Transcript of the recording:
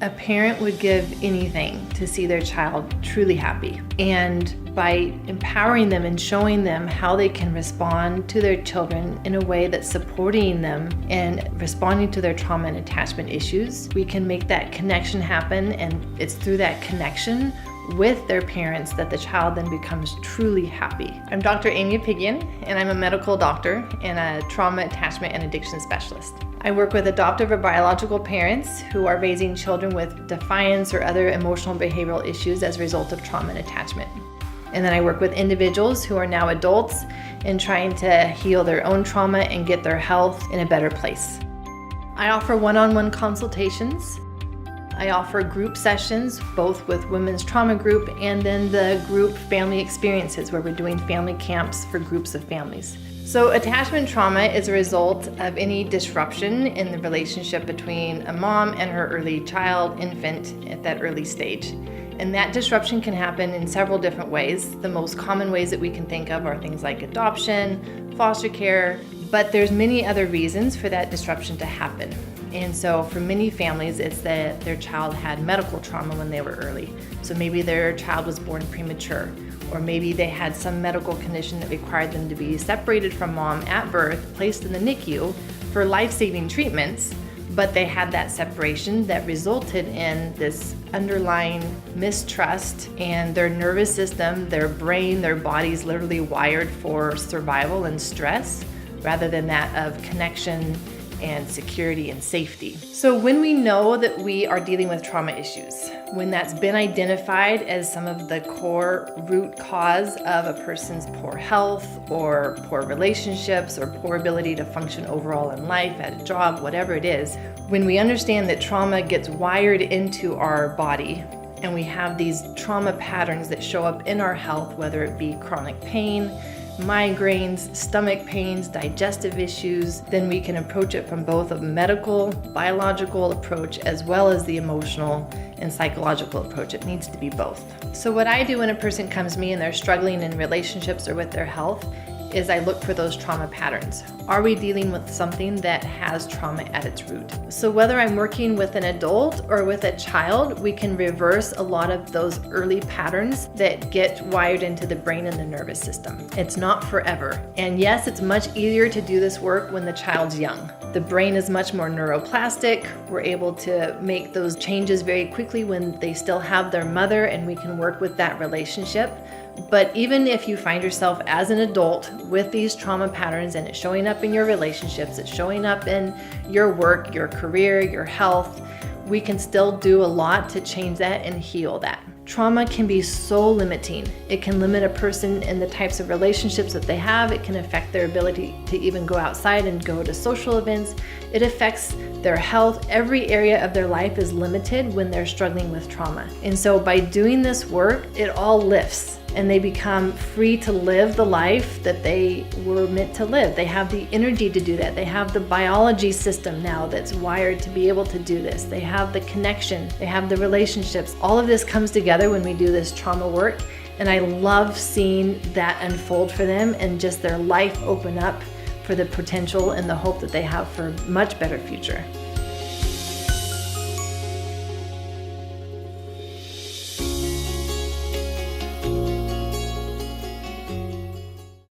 A parent would give anything to see their child truly happy. And by empowering them and showing them how they can respond to their children in a way that's supporting them and responding to their trauma and attachment issues, we can make that connection happen. And it's through that connection with their parents that the child then becomes truly happy. I'm Dr. Aimie Apigian, and I'm a medical doctor and a trauma, attachment, and addiction specialist. I work with adoptive or biological parents who are raising children with defiance or other emotional and behavioral issues as a result of trauma and attachment. And then I work with individuals who are now adults and trying to heal their own trauma and get their health in a better place. I offer one-on-one consultations. I offer group sessions, both with Women's Trauma Group and then the group family experiences where we're doing family camps for groups of families. So attachment trauma is a result of any disruption in the relationship between a mom and her early child, infant, at that early stage. And that disruption can happen in several different ways. The most common ways that we can think of are things like adoption, foster care, but there's many other reasons for that disruption to happen. And so for many families, it's that their child had medical trauma when they were early. So maybe their child was born premature, or maybe they had some medical condition that required them to be separated from mom at birth, placed in the NICU for life-saving treatments, but they had that separation that resulted in this underlying mistrust, and their nervous system, their brain, their body's literally wired for survival and stress rather than that of connection and security and safety. So when we know that we are dealing with trauma issues, when that's been identified as some of the core root cause of a person's poor health or poor relationships or poor ability to function overall in life, at a job, whatever it is, when we understand that trauma gets wired into our body and we have these trauma patterns that show up in our health, whether it be chronic pain, migraines, stomach pains, digestive issues, then we can approach it from both a medical, biological approach as well as the emotional and psychological approach. It needs to be both. So what I do when a person comes to me and they're struggling in relationships or with their health is I look for those trauma patterns. Are we dealing with something that has trauma at its root? So whether I'm working with an adult or with a child, we can reverse a lot of those early patterns that get wired into the brain and the nervous system. It's not forever. And yes, it's much easier to do this work when the child's young. The brain is much more neuroplastic. We're able to make those changes very quickly when they still have their mother, and we can work with that relationship. But even if you find yourself as an adult with these trauma patterns and it's showing up in your relationships, it's showing up in your work, your career, your health, we can still do a lot to change that and heal that. Trauma can be so limiting. It can limit a person in the types of relationships that they have. It can affect their ability to even go outside and go to social events. It affects their health. Every area of their life is limited when they're struggling with trauma. And so by doing this work, it all lifts and they become free to live the life that they were meant to live. They have the energy to do that. They have the biology system now that's wired to be able to do this. They have the connection. They have the relationships. All of this comes together when we do this trauma work. And I love seeing that unfold for them and just their life open up for the potential and the hope that they have for a much better future.